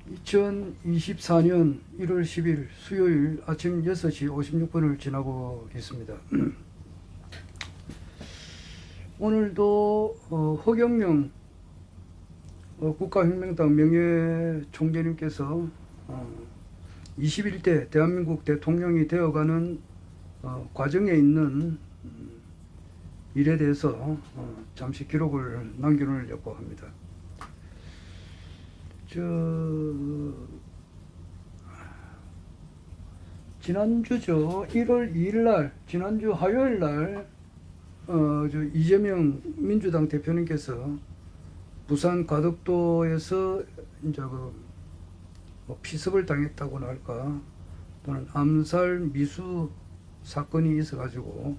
2024년 1월 10일 수요일 아침 6시 56분을 지나고 있습니다. 오늘도 허경영 국가혁명당 명예총재님께서 21대 대한민국 대통령이 되어가는 과정에 있는 일에 대해서 잠시 기록을 남겨놓으려고 합니다. 지난주죠. 1월 2일 날, 지난주 화요일 날, 이재명 민주당 대표님께서 부산 가덕도에서 이제 피습을 당했다고나 할까, 또는 암살 미수 사건이 있어가지고,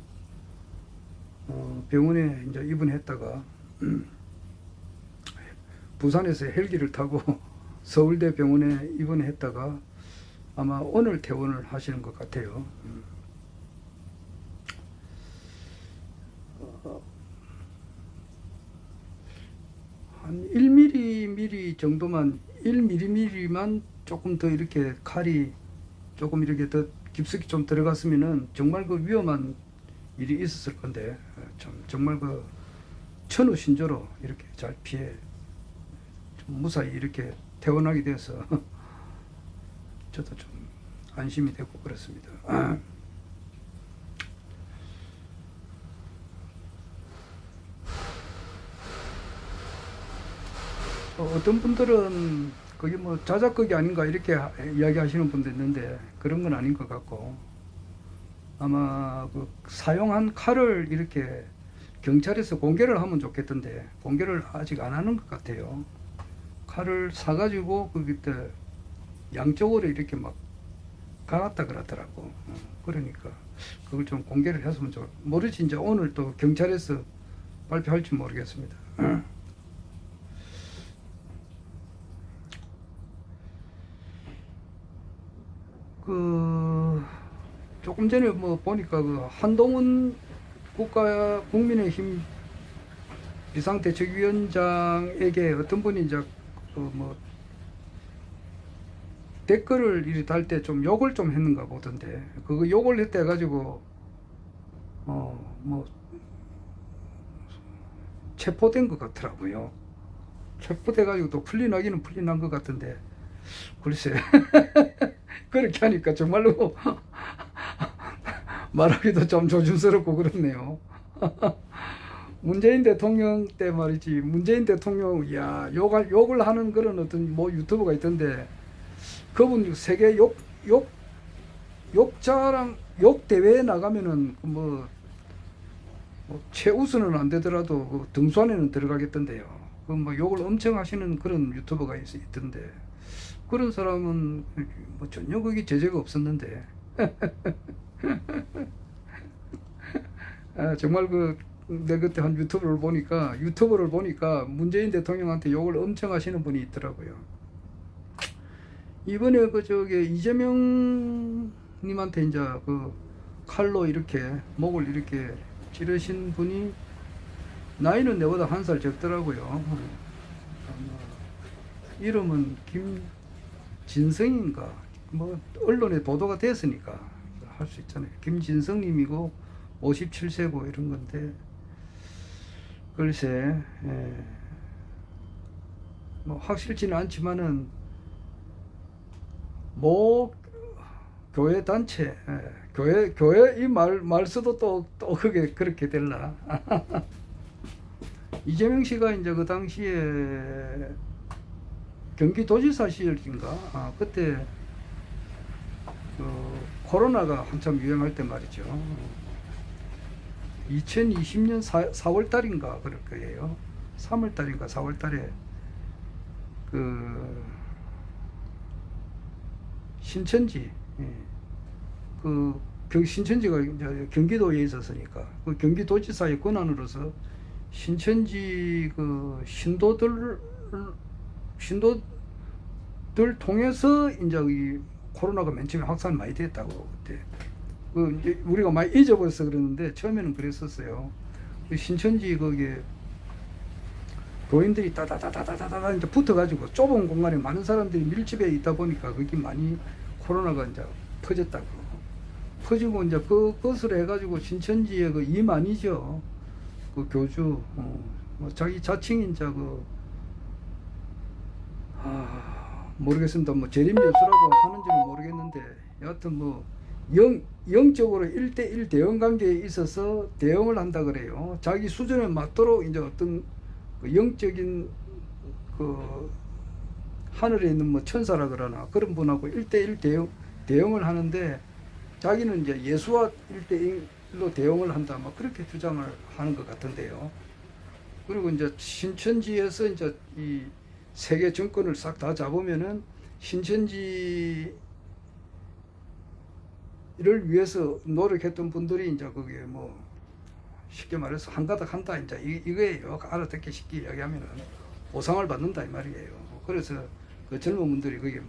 병원에 이제 입원했다가, 부산에서 헬기를 타고 서울대 병원에 입원했다가 아마 오늘 퇴원을 하시는 것 같아요. 한 1mm 정도만, 1mm만 조금 더 이렇게 칼이 조금 이렇게 더 깊숙이 좀 들어갔으면은 정말 그 위험한 일이 있었을 건데, 정말 그 천우신조로 이렇게 잘 피해 무사히 이렇게 퇴원하게 돼서 저도 좀 안심이 되고 그렇습니다. 어떤 분들은 그게 뭐 자작극이 아닌가 이렇게 이야기하시는 분도 있는데 그런 건 아닌 것 같고, 아마 그 사용한 칼을 이렇게 경찰에서 공개를 하면 좋겠던데 공개를 아직 안 하는 것 같아요. 칼을 사가지고 그때 양쪽으로 이렇게 막 갈았다 그러더라고. 그러니까 그걸 좀 공개를 했으면 모르지. 이제 오늘 또 경찰에서 발표할지 모르겠습니다. 조금 전에 뭐 보니까 한동훈 국민의힘 비상대책위원장에게 어떤 분이 이제 댓글을 이리 달 때 좀 욕을 좀 했는가 보던데, 그거 욕을 했대 가지고 체포된 것 같더라고요. 체포돼 가지고 또 풀려나기는 풀려난 것 같은데, 글쎄 그렇게 하니까 정말로 말하기도 좀 조심스럽고 그렇네요. 문재인 대통령 때 말이지, 문재인 대통령, 욕을 하는 그런 어떤 유튜버가 있던데, 그분 세계 욕자랑, 욕 대회에 나가면은 최우수는 안 되더라도 등수 안에는 들어가겠던데요. 욕을 엄청 하시는 그런 유튜버가 있던데, 그런 사람은 전혀 거기 제재가 없었는데, 정말 내 그때 한 유튜브를 보니까 문재인 대통령한테 욕을 엄청 하시는 분이 있더라고요. 이번에 이재명 님한테 이제 칼로 이렇게 목을 이렇게 찌르신 분이 나이는 내보다 1살 적더라고요. 이름은 김진성인가, 언론에 보도가 됐으니까 할 수 있잖아요. 김진성 님이고 57세고 이런 건데, 글쎄, 확실치는 않지만은 교회 단체, 교회 이 말수도 또 그게 그렇게 될라. 이재명 씨가 이제 그 당시에 경기도지사 시절인가, 그때 코로나가 한참 유행할 때 말이죠. 2020년 4월 달인가 그럴 거예요. 3월 달인가 4월 달에 신천지, 신천지가 이제 경기도에 있었으니까 경기도지사의 권한으로서 신천지 신도들 통해서 이제 이 코로나가 맨 처음에 확산 많이 됐다고 그때 이제 우리가 많이 잊어버려서 그러는데 처음에는 그랬었어요. 신천지 거기에 교인들이 따다다다다다다 이제 붙어가지고 좁은 공간에 많은 사람들이 밀집해 있다 보니까 거기 많이 코로나가 이제 퍼졌다고. 퍼지고 이제 그것으로 해가지고 신천지의 그 이만희죠. 그 교주, 뭐 자기 자칭 이제 모르겠습니다. 뭐 재림예수라고 하는지는 모르겠는데, 여하튼 뭐 영적으로 1대1 대응 관계에 있어서 대응을 한다 그래요. 자기 수준에 맞도록 이제 어떤 그 영적인 그 하늘에 있는 뭐 천사라 그러나 그런 분하고 1대1 대응을 하는데, 자기는 이제 예수와 1대1로 대응을 한다, 뭐 그렇게 주장을 하는 것 같은데요. 그리고 이제 신천지에서 이제 이 세계 정권을 싹 다 잡으면은 신천지를 위해서 노력했던 분들이 이제 거기에 뭐 쉽게 말해서 한가닥 한다, 이제 이거예요. 알아듣기 쉽게 이야기하면은 보상을 받는다 이 말이에요. 그래서 그 젊은 분들이 거기에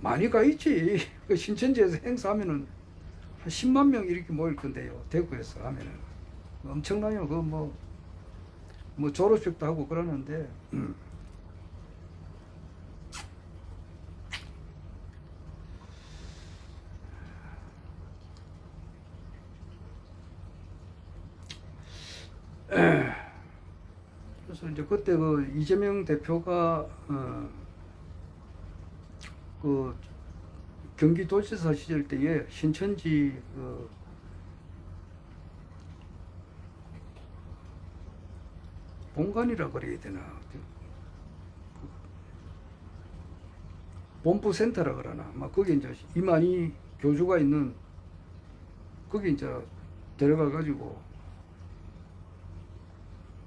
많이 가 있지. 그 신천지에서 행사하면은 한 10만 명 이렇게 모일 건데요. 대구에서 하면은 엄청나요. 그 뭐 졸업식도 하고 그러는데. 그래서 이제 그때 그 이재명 대표가 그 경기도지사 시절 때에 신천지 본관이라 그래야 되나, 본부센터라 그러나, 막 거기 이제 이만희 교주가 있는 거기 이제 데려가 가지고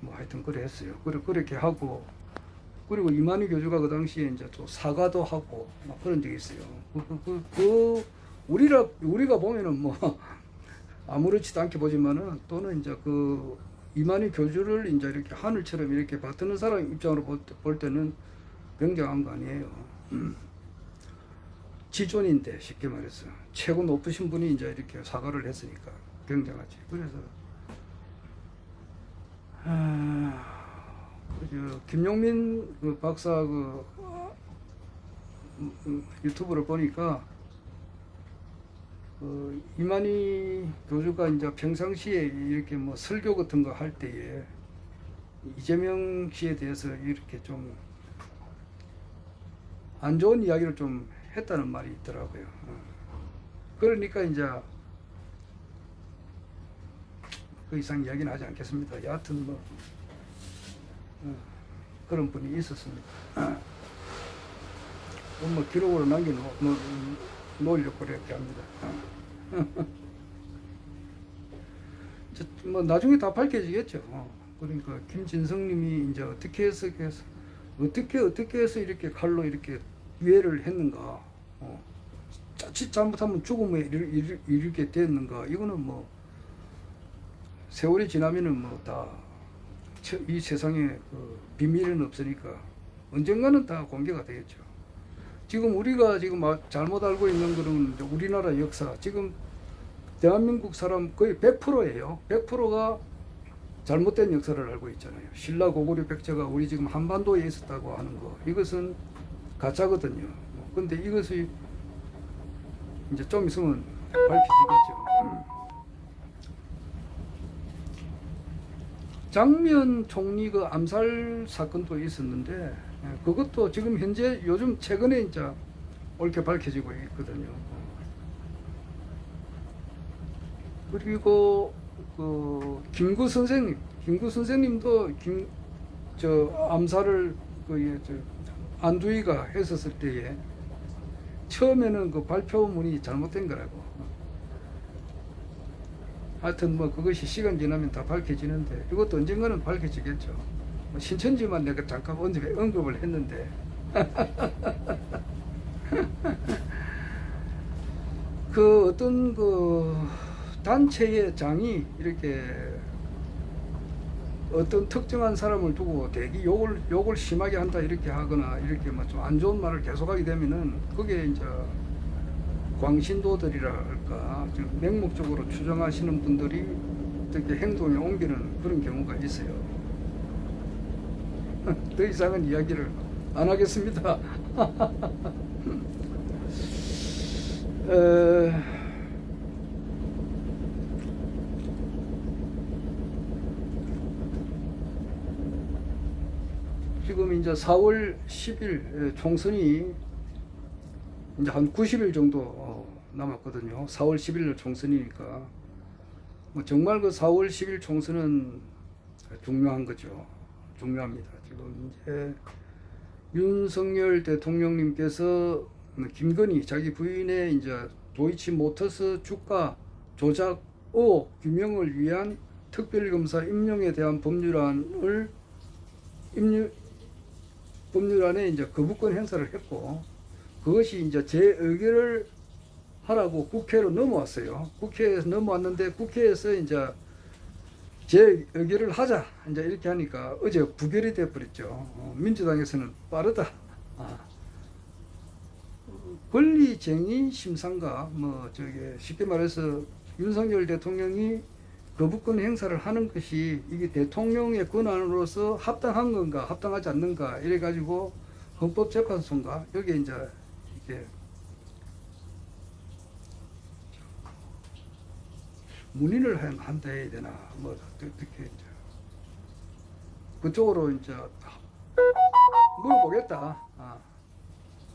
뭐 하여튼 그래 했어요. 그렇게 하고, 그리고 이만희 교주가 그 당시에 이제 또 사과도 하고 막 그런 적이 있어요. 우리가 보면은 뭐 아무렇지도 않게 보지만은, 또는 이제 그 이만희 교주를 이제 이렇게 하늘처럼 이렇게 받드는 사람 입장으로 볼 때는 굉장한 거 아니에요. 지존인데, 쉽게 말해서 최고 높으신 분이 이제 이렇게 사과를 했으니까 굉장하지. 그래서 김용민 그 박사 그 유튜브를 보니까 이만희 교주가 이제 평상시에 이렇게 뭐 설교 같은 거 할 때에 이재명 씨에 대해서 이렇게 좀 안 좋은 이야기를 좀 했다는 말이 있더라고요. 그러니까 이제 그 이상 이야기는 하지 않겠습니다. 여하튼 뭐 그런 분이 있었습니다. 뭐 기록으로 놓으려고 그렇게 합니다. 뭐 나중에 다 밝혀지겠죠. 그러니까 김진성님이 이제 어떻게 해서 이렇게 칼로 이렇게 유해를 했는가, 자칫 잘못하면 죽음에 이르게 됐는가, 이거는 뭐 세월이 지나면은 뭐 다 이 세상에 그 비밀은 없으니까 언젠가는 다 공개가 되겠죠. 지금 우리가 잘못 알고 있는 거는 우리나라 역사, 지금 대한민국 사람 거의 100%예요. 100%가 잘못된 역사를 알고 있잖아요. 신라 고구려 백제가 우리 지금 한반도에 있었다고 하는 거, 이것은 가짜거든요. 근데 이것이 이제 좀 있으면 밝혀지겠죠. 장면 총리 그 암살 사건도 있었는데, 그것도 지금 현재 요즘 최근에 이제 옳게 밝혀지고 있거든요. 그리고 그 김구 선생님도 암살을 안두희가 했었을 때에 처음에는 그 발표문이 잘못된 거라고. 하여튼 뭐 그것이 시간 지나면 다 밝혀지는데, 이것도 언젠가는 밝혀지겠죠. 뭐 신천지만 내가 잠깐 언급을 했는데 그 어떤 그 단체의 장이 이렇게 어떤 특정한 사람을 두고 대기 욕을 심하게 한다 이렇게 하거나, 이렇게 뭐 좀 안 좋은 말을 계속하게 되면은 그게 이제 광신도들이랄까, 지금 맹목적으로 추정하시는 분들이 어떻게 행동에 옮기는 그런 경우가 있어요. 더 이상은 이야기를 안 하겠습니다. 지금 이제 4월 10일 총선이 이제 한 90일 정도 남았거든요. 4월 10일 총선이니까 뭐 정말 그 4월 10일 총선은 중요한 거죠. 중요합니다. 지금 이제 윤석열 대통령님께서 김건희 자기 부인의 이제 도이치모터스 주가 조작 의혹 규명을 위한 특별검사 임명에 대한 법률안에 이제 거부권 행사를 했고, 그것이 이제 재의결을 하라고 국회로 넘어왔어요. 국회에서 넘어왔는데 국회에서 이제 재의결을 하자 이제 이렇게 하니까 어제 부결이 돼 버렸죠. 민주당에서는 빠르다. 권리쟁의 심사인가 뭐 저게 쉽게 말해서 윤석열 대통령이 거부권 행사를 하는 것이 이게 대통령의 권한으로서 합당한 건가 합당하지 않는가 이래 가지고 헌법재판소인가 여기에 이제 이렇게 문의를 한다 해야 되나 뭐 어떻게 이제 그쪽으로 이제 물어보겠다.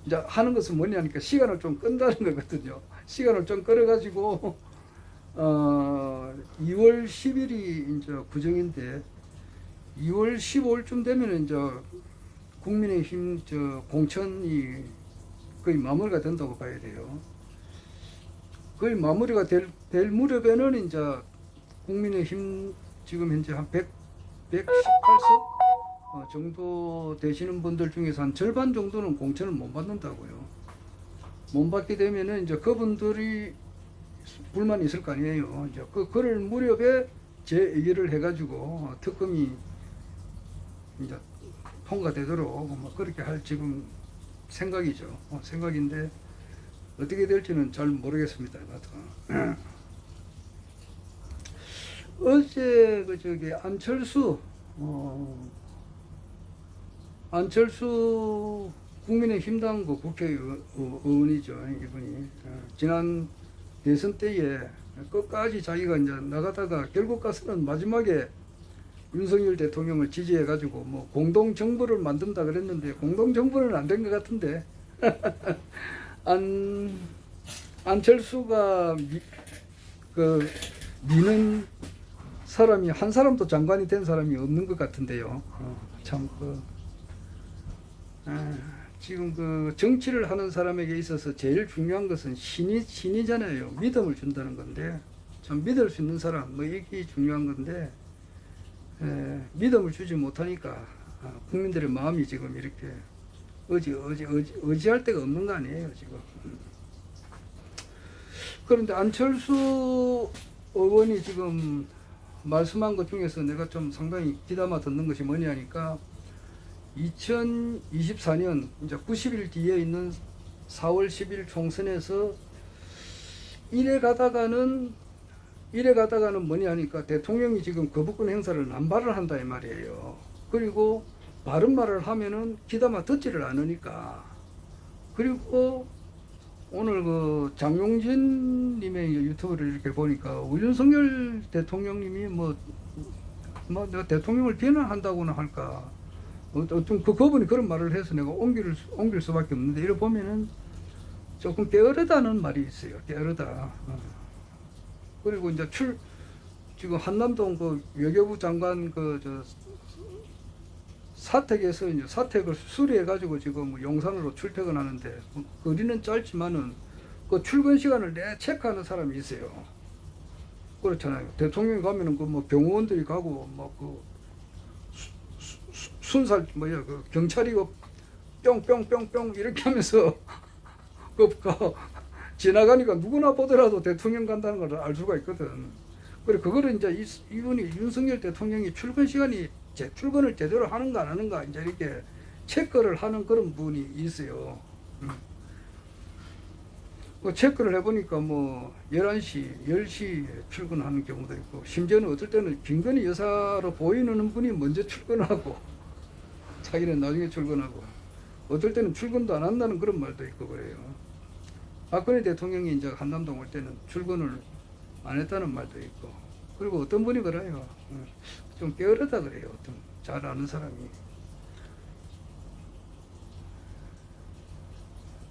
이제 하는 것은 뭐냐니까 시간을 좀 끈다는 거거든요. 시간을 좀 끌어가지고 2월 10일이 이제 구정인데 2월 15일쯤 되면 이제 국민의힘 저 공천이 거의 마무리가 된다고 봐야 돼요. 거의 마무리가 될 무렵에는 이제 국민의힘 지금 현재 한 118석 정도 되시는 분들 중에서 한 절반 정도는 공천을 못 받는다고요. 못 받게 되면은 이제 그분들이 불만이 있을 거 아니에요. 이제 그럴 무렵에 재의결을 해가지고 특검이 이제 통과되도록 뭐 그렇게 할 지금 생각이죠. 생각인데 어떻게 될지는 잘 모르겠습니다. 어제 그 저기 안철수 국민의힘당 그 국회의원이죠. 이분이 지난 대선 때에 끝까지 자기가 이제 나가다가 결국 가서는 마지막에 윤석열 대통령을 지지해가지고 뭐 공동정부를 만든다 그랬는데 공동정부는 안 된 것 같은데 안철수가 미는 사람이 한 사람도 장관이 된 사람이 없는 것 같은데요. 지금 그 정치를 하는 사람에게 있어서 제일 중요한 것은 신이잖아요. 믿음을 준다는 건데 참 믿을 수 있는 사람 뭐 이게 중요한 건데 믿음을 주지 못하니까 국민들의 마음이 지금 이렇게 의지할 데가 없는 거 아니에요 지금. 그런데 안철수 의원이 지금 말씀한 것 중에서 내가 좀 상당히 귀담아 듣는 것이 뭐냐니까 2024년 이제 90일 뒤에 있는 4월 10일 총선에서 이래 가다가는 뭐냐니까 대통령이 지금 거부권 행사를 남발을 한다 이 말이에요. 그리고 바른 말을 하면은 귀담아 듣지를 않으니까. 그리고 오늘 그 장용진 님의 유튜브를 이렇게 보니까 윤석열 대통령님이 뭐 내가 대통령을 비난한다고나 할까 어떤 그분이 그런 말을 해서 내가 옮길 수밖에 없는데 이래 보면은 조금 게으르다는 말이 있어요. 게으르다. 그리고 이제 지금 한남동 그 외교부 장관 사택에서 이제 사택을 수리해 가지고 지금 용산으로 출퇴근하는데 거리는 짧지만은 그 출근 시간을 체크하는 사람이 있어요. 그렇잖아요. 대통령이 가면은 그 뭐 경호원들이 가고 뭐 그 순살 그 경찰이 뿅뿅뿅뿅 이렇게 하면서 지나가니까 누구나 보더라도 대통령 간다는 걸 알 수가 있거든. 그래 그거를 이제 이분이 윤석열 대통령이 출근을 제대로 하는가 안 하는가 이제 이렇게 체크를 하는 그런 분이 있어요. 그 체크를 해보니까 뭐 11시, 10시에 출근하는 경우도 있고 심지어는 어떨 때는 김건희 여사로 보이는 분이 먼저 출근하고 자기는 나중에 출근하고, 어떨 때는 출근도 안 한다는 그런 말도 있고 그래요. 박근혜 대통령이 이제 한남동 올 때는 출근을 안 했다는 말도 있고, 그리고 어떤 분이 그래요. 좀 게으르다 그래요. 어떤 잘 아는 사람이.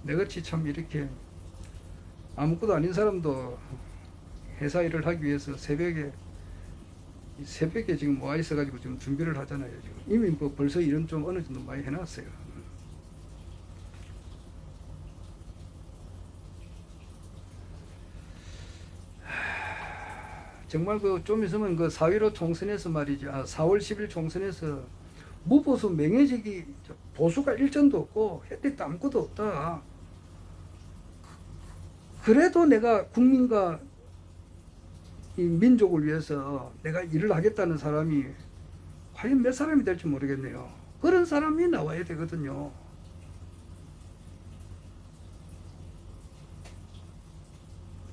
내같이 참 이렇게 아무것도 아닌 사람도 회사 일을 하기 위해서 새벽에 지금 와 있어가지고 지금 준비를 하잖아요. 지금 이미 뭐 벌써 일은 좀 어느 정도 많이 해놨어요. 정말 그 좀 있으면 그 4.15 총선에서 말이죠. 4월 10일 총선에서 무보수 명예직이 보수가 일전도 없고 혜택도 아무것도 없다. 그래도 내가 국민과 이 민족을 위해서 내가 일을 하겠다는 사람이 과연 몇 사람이 될지 모르겠네요. 그런 사람이 나와야 되거든요.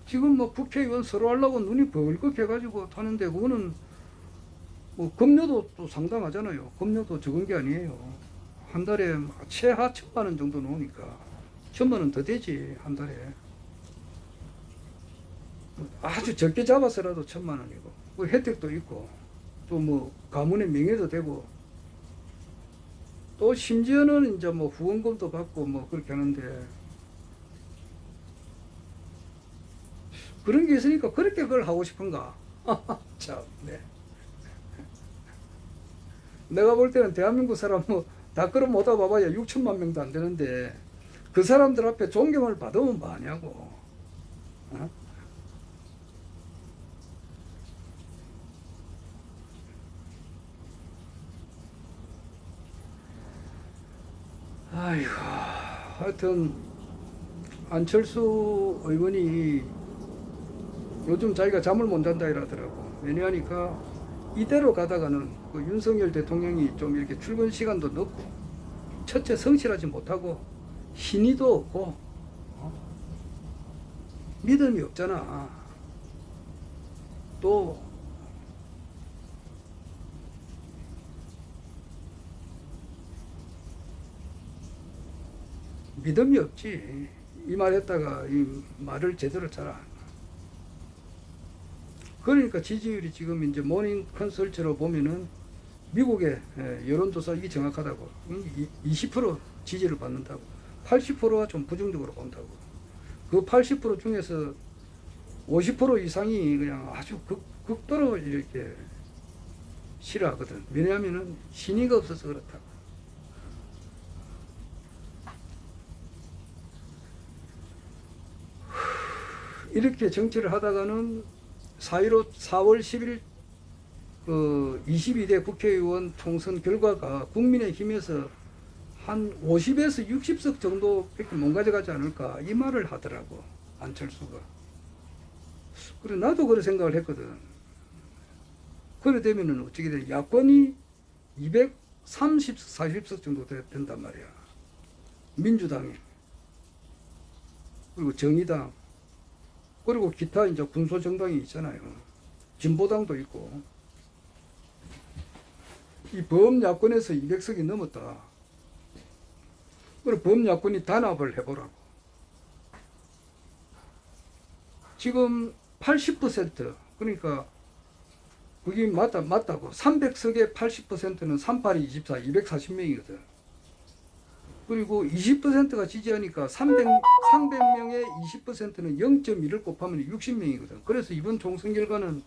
지금 뭐 국회의원 서로 하려고 눈이 벌겋게 해가지고 타는데, 그거는 뭐 급료도 또 상당하잖아요. 급료도 적은 게 아니에요. 한 달에 최하 1,000만 원 정도 나오니까 1,000만 원 더 되지 한 달에. 아주 적게 잡아서라도 1,000만 원이고, 그 혜택도 있고, 또 뭐 가문의 명예도 되고, 또 심지어는 이제 뭐 후원금도 받고 뭐 그렇게 하는데, 그런 게 있으니까 그렇게 그걸 하고 싶은가? 참, 네. 내가 볼 때는 대한민국 사람 뭐 다 끌어 모아 봐봐야 6천만 명도 안 되는데, 그 사람들 앞에 존경을 받으면 뭐하냐고. 어? 아이고, 하여튼 안철수 의원이 요즘 자기가 잠을 못 잔다 이러더라고. 왜냐하니까 이대로 가다가는 그 윤석열 대통령이 좀 이렇게 출근 시간도 늦고, 첫째 성실하지 못하고, 신의도 없고, 믿음이 없잖아. 또 믿음이 없지. 이 말 했다가 이 말을 제대로 잘 안. 그러니까 지지율이 지금 이제 모닝 컨설트로 보면은 미국의 여론조사, 이게 정확하다고. 20% 지지를 받는다고. 80%가 좀 부정적으로 본다고. 그 80% 중에서 50% 이상이 그냥 아주 극도로 이렇게 싫어하거든. 왜냐하면은 신의가 없어서 그렇다고. 이렇게 정치를 하다가는 4월 10일 그 22대 국회의원 총선 결과가 국민의힘에서 한 50에서 60석 정도밖에 못 가져가지 않을까, 이 말을 하더라고, 안철수가. 그래, 나도 그런 생각을 했거든. 그래 되면은 어떻게 돼? 야권이 230, 40석 정도 된단 말이야. 민주당이, 그리고 정의당, 그리고 기타 이제 군소 정당이 있잖아요. 진보당도 있고. 이 범야권에서 200석이 넘었다. 그리고 범야권이 단합을 해보라고. 지금 80%, 그러니까 그게 맞다고. 300석의 80%는 38이 24, 240명이거든. 그리고 20%가 지지하니까 300명의 20%는 0.1을 곱하면 60명이거든. 그래서 이번 총선 결과는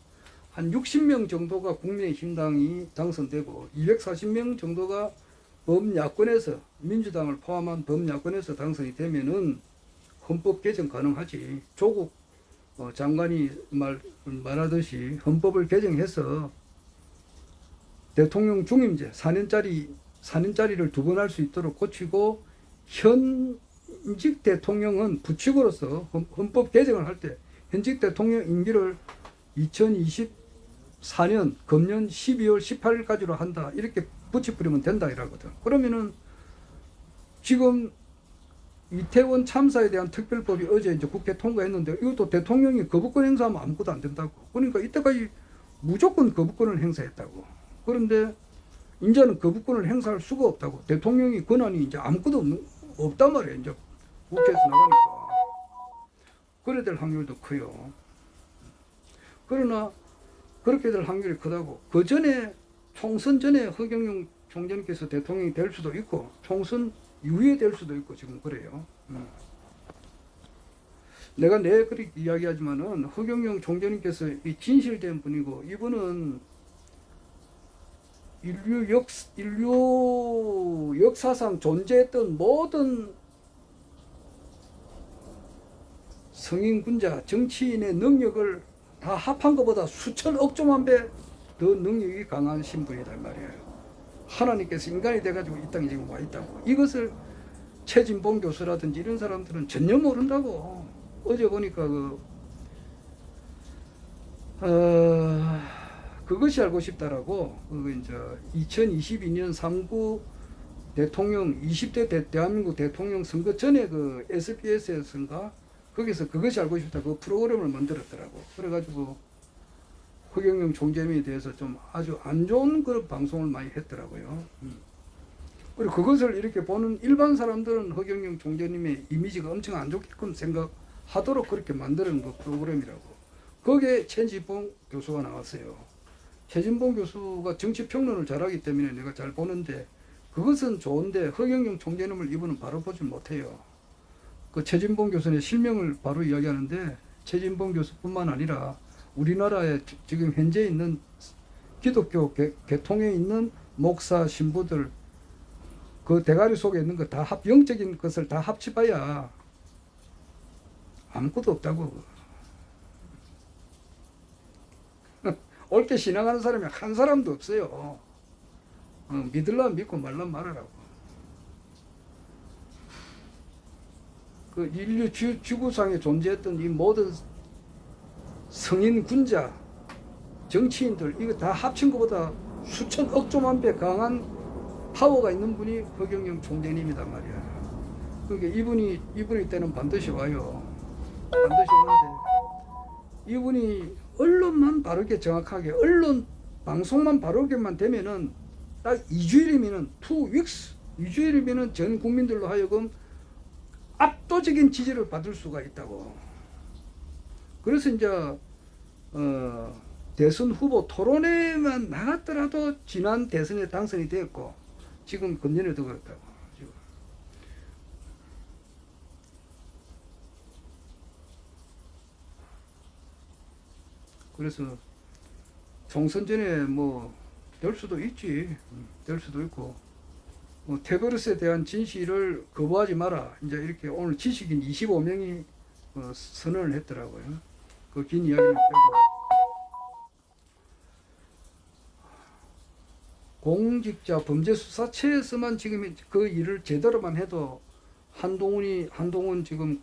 한 60명 정도가 국민의힘당이 당선되고, 240명 정도가 범야권에서, 민주당을 포함한 범야권에서 당선이 되면은 헌법 개정 가능하지. 조국 장관이 말하듯이 헌법을 개정해서 대통령 중임제 4년짜리를 2번 할 수 있도록 고치고, 현직 대통령은 부칙으로서 헌법 개정을 할 때 현직 대통령 임기를 2024년 금년 12월 18일까지로 한다, 이렇게 붙여버리면 된다 이러거든. 그러면은 지금 이태원 참사에 대한 특별법이 어제 이제 국회 통과했는데, 이것도 대통령이 거부권 행사하면 아무것도 안 된다고. 그러니까 이때까지 무조건 거부권을 행사했다고. 그런데 이제는 거부권을 행사할 수가 없다고. 대통령이 권한이 이제 아무것도 없단 말이에요. 이제 국회에서 나가니까. 그래 될 확률도 커요. 그러나 그렇게 될 확률이 크다고. 그 전에 총선 전에 허경영 총재님께서 대통령이 될 수도 있고 총선 이후에 될 수도 있고 지금 그래요. 내가 그렇게 이야기하지만은 허경영 총재님께서 이 진실된 분이고 이분은 인류 역사상 존재했던 모든 성인군자 정치인의 능력을 다 합한 것보다 수천억 조만 배 더 능력이 강하신 분이다 말이에요. 하나님께서 인간이 돼가지고 이 땅에 지금 와 있다고. 이것을 최진봉 교수라든지 이런 사람들은 전혀 모른다고. 어제 보니까 그것이 알고 싶다라고 이제 2022년 3구 대통령 20대 대한민국 대통령 선거 전에 SBS에서인가 거기서 그것이 알고 싶다 그 프로그램을 만들었더라고. 그래가지고 허경영 총재님에 대해서 좀 아주 안 좋은 그런 방송을 많이 했더라고요. 그리고 그것을 이렇게 보는 일반 사람들은 허경영 총재님의 이미지가 엄청 안 좋게끔 생각하도록 그렇게 만드는 그 프로그램이라고. 거기에 최진봉 교수가 나왔어요. 최진봉 교수가 정치평론을 잘하기 때문에 내가 잘 보는데 그것은 좋은데 허경영 총재님을 이분은 바로 보지 못해요. 그 최진봉 교수의 실명을 바로 이야기하는데 최진봉 교수뿐만 아니라 우리나라에 지금 현재 있는 기독교 계통에 있는 목사 신부들 그 대가리 속에 있는 거 다 영적인 것을 다 합쳐봐야 아무것도 없다고. 옳게 신앙하는 사람이 한 사람도 없어요. 믿으려면 믿고 말라면 말하라고. 그 인류 지구상에 존재했던 이 모든 성인 군자, 정치인들 이거 다 합친 것보다 수천억 조만 배 강한 파워가 있는 분이 허경영 총재님이다 말이야. 그러니까 이분이 때는 반드시 와요. 반드시 오는데 이분이 언론만 바르게 정확하게 언론 방송만 바르게만 되면은 딱 2주일이면은 2weeks 2주일이면은 전 국민들로 하여금 압도적인 지지를 받을 수가 있다고. 그래서 이제 대선 후보 토론회만 나갔더라도 지난 대선에 당선이 됐고 지금 금년에도 그렇다고. 지금. 그래서 총선 전에 뭐 될 수도 있지. 될 수도 있고 테거르스에 대한 진실을 거부하지 마라. 이제 이렇게 오늘 지식인 25명이 선언을 했더라고요. 그 긴 이야기는 빼고. 공직자 범죄수사처에서만 지금 그 일을 제대로만 해도 한동훈 지금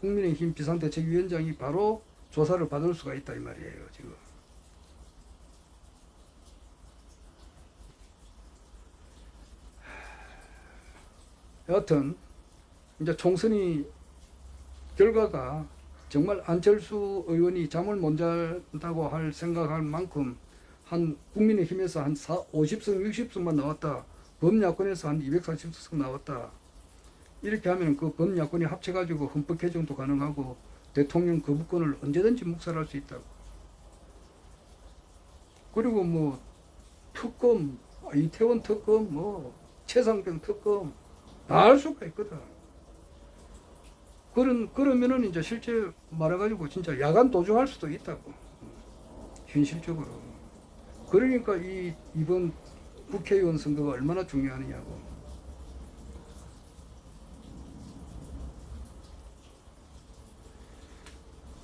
국민의힘 비상대책위원장이 바로 조사를 받을 수가 있다 이 말이에요. 지금. 여하튼 이제 총선이 결과가 정말 안철수 의원이 잠을 못 잔다고 생각할 만큼 한 국민의힘에서 한 50석 60석만 나왔다. 범야권에서 한 240석 나왔다. 이렇게 하면 그 범야권이 합쳐가지고 헌법 개정도 가능하고 대통령 거부권을 언제든지 묵살할 수 있다고. 그리고 뭐 특검, 이태원 특검, 뭐 최상병 특검 다 할 수가 있거든. 그러면은 이제 실제 말해가지고 진짜 야간 도주할 수도 있다고. 현실적으로. 그러니까 이번 국회의원 선거가 얼마나 중요하느냐고.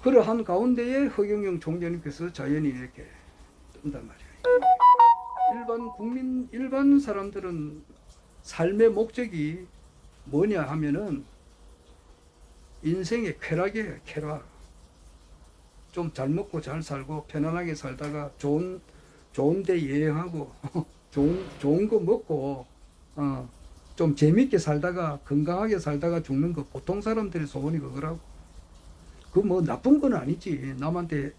그러한 가운데에 허경영 총재님께서 자연히 이렇게 뜬단 말이에요. 일반 사람들은 삶의 목적이 뭐냐 하면은 인생의 쾌락이에요, 쾌락. 좀 잘 먹고 잘 살고 편안하게 살다가 좋은 데 여행하고 좋은 거 먹고 좀 재밌게 살다가 건강하게 살다가 죽는 거 보통 사람들의 소원이 그거라고. 그 뭐 나쁜 건 아니지. 남한테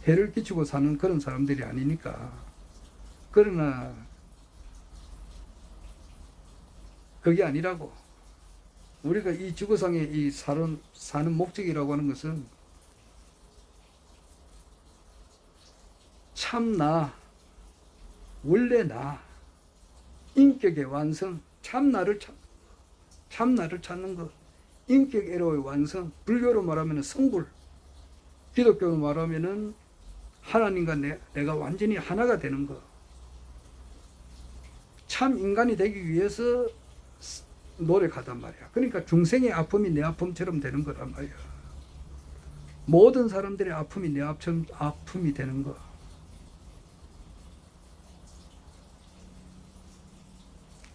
해를 끼치고 사는 그런 사람들이 아니니까. 그러나 그게 아니라고. 우리가 이 지구상에 이 사는 목적이라고 하는 것은 참 나, 원래 나, 인격의 완성, 참나를 찾는 것, 인격 애로의 완성. 불교로 말하면 성불, 기독교로 말하면 하나님과 내가 완전히 하나가 되는 것. 참 인간이 되기 위해서 노력하단 말이야. 그러니까 중생의 아픔이 내 아픔처럼 되는 거란 말이야. 모든 사람들의 아픔이 내 아픔이 되는 거.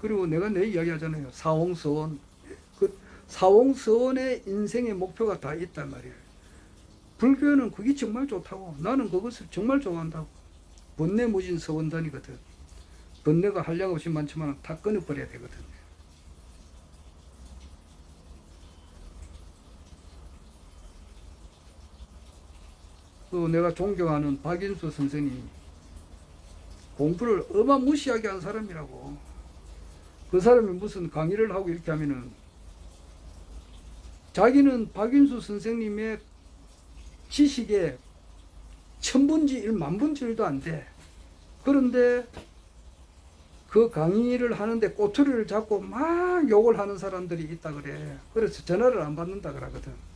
그리고 내가 내 이야기 하잖아요. 사홍서원. 그 사홍서원의 인생의 목표가 다 있단 말이에요. 불교는 그게 정말 좋다고. 나는 그것을 정말 좋아한다고. 번뇌무진 서원단이거든. 번뇌가 한량없이 많지만 다 끊어버려야 되거든. 또 내가 존경하는 박인수 선생님, 공부를 어마무시하게 한 사람이라고. 그 사람이 무슨 강의를 하고 이렇게 하면은 자기는 박인수 선생님의 지식에 천분지 일, 만분지 일도 안 돼. 그런데 그 강의를 하는데 꼬투리를 잡고 막 욕을 하는 사람들이 있다 그래. 그래서 전화를 안 받는다 그러거든.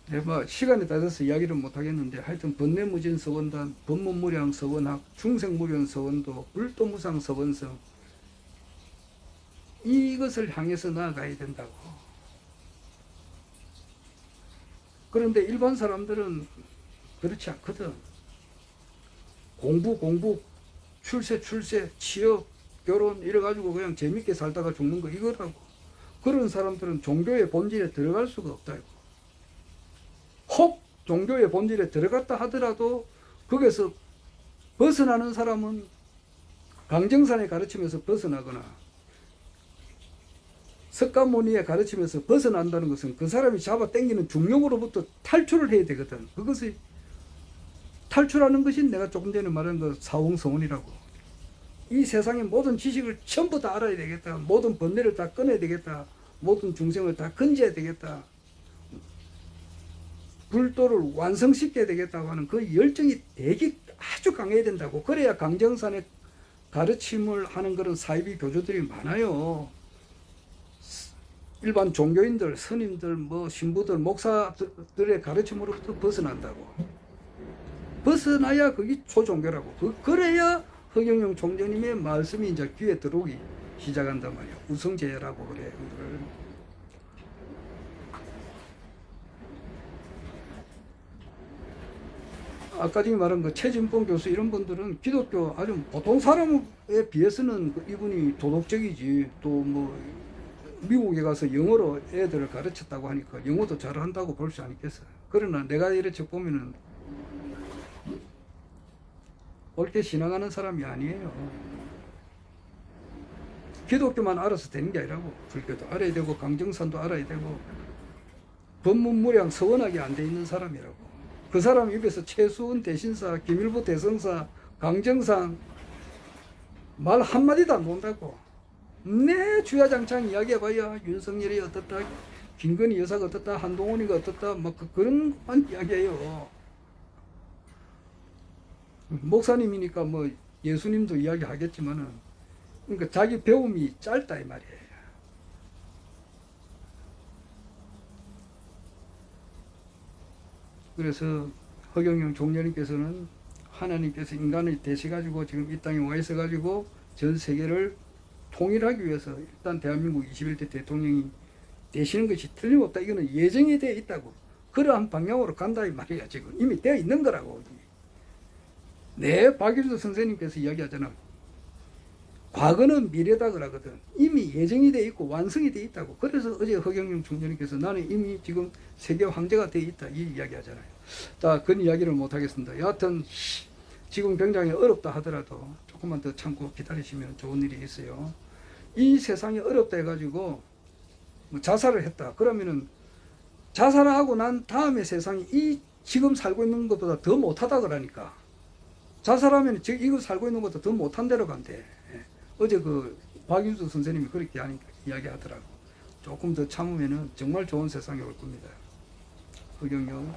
내가 시간이 다 돼서 이야기를 못 하겠는데, 하여튼 번뇌무진 서원단, 법문무량 서원학, 중생무변 서원도, 불도무상 서원성, 이것을 향해서 나아가야 된다고. 그런데 일반 사람들은 그렇지 않거든. 공부, 출세, 취업, 결혼 이래가지고 그냥 재밌게 살다가 죽는 거 이거라고. 그런 사람들은 종교의 본질에 들어갈 수가 없다고. 혹 종교의 본질에 들어갔다 하더라도 거기서 벗어나는 사람은 강정산의 가르침에서 벗어나거나 석가모니의 가르침에서 벗어난다는 것은 그 사람이 잡아 당기는 중용으로부터 탈출을 해야 되거든. 그것이 탈출하는 것이 내가 조금 전에 말한 그 사홍성원이라고. 이 세상의 모든 지식을 전부 다 알아야 되겠다. 모든 번뇌를 다 끊어야 되겠다. 모든 중생을 다 건져야 되겠다. 불도를 완성시켜야 되겠다고 하는 그 열정이 되게 아주 강해야 된다고. 그래야 강정산의 가르침을 하는 그런 사이비 교주들이 많아요. 일반 종교인들, 스님들, 신부들, 목사들의 가르침으로부터 벗어난다고. 벗어나야 그게 초종교라고. 그래야 허경영 총재님의 말씀이 이제 귀에 들어오기 시작한단 말이야. 우성제라고 그래. 아까 전에 말한 그 최진봉 교수 이런 분들은 기독교 아주 보통 사람에 비해서는 이분이 도덕적이지. 또 미국에 가서 영어로 애들을 가르쳤다고 하니까 영어도 잘한다고 볼 수 아니겠어. 그러나 내가 이렇게 보면은 옳게 신앙하는 사람이 아니에요. 기독교만 알아서 되는 게 아니라고. 불교도 알아야 되고 강정산도 알아야 되고 법문무량 서원하게 안 돼 있는 사람이라고. 그 사람 입에서 최수은 대신사, 김일부 대성사, 강정산 말 한마디도 안 논다고. 내 주야장창 이야기해봐야 윤석열이 어떻다, 김건희 여사가 어떻다, 한동훈이가 어떻다, 그런 것만 이야기해요. 목사님이니까 예수님도 이야기하겠지만은, 그러니까 자기 배움이 짧다 이 말이에요. 그래서 허경영 종려님께서는 하나님께서 인간이 되셔가지고 지금 이 땅에 와 있어가지고 전 세계를 통일하기 위해서 일단 대한민국 21대 대통령이 되시는 것이 틀림없다. 이거는 예정이 되어 있다고. 그러한 방향으로 간다 이 말이야. 지금 이미 되어 있는 거라고. 박일수 선생님께서 이야기하잖아. 과거는 미래다 그러거든. 이미 예정이 되어 있고 완성이 되어 있다고. 그래서 어제 허경영 총재님께서 나는 이미 지금 세계 황제가 되어 있다 이 이야기 하잖아요. 자, 그런 이야기를 못 하겠습니다. 여하튼 지금 굉장히 어렵다 하더라도 조금만 더 참고 기다리시면 좋은 일이 있어요. 이 세상이 어렵다 해가지고 자살을 했다. 그러면은 자살을 하고 난 다음에 세상이 이 지금 살고 있는 것보다 더 못하다 그러니까. 자살하면 이거 살고 있는 것도 더 못한 데로 간대. 예. 어제 그 박윤수 선생님이 그렇게 이야기하더라고. 조금 더 참으면은 정말 좋은 세상이 올 겁니다. 허경영.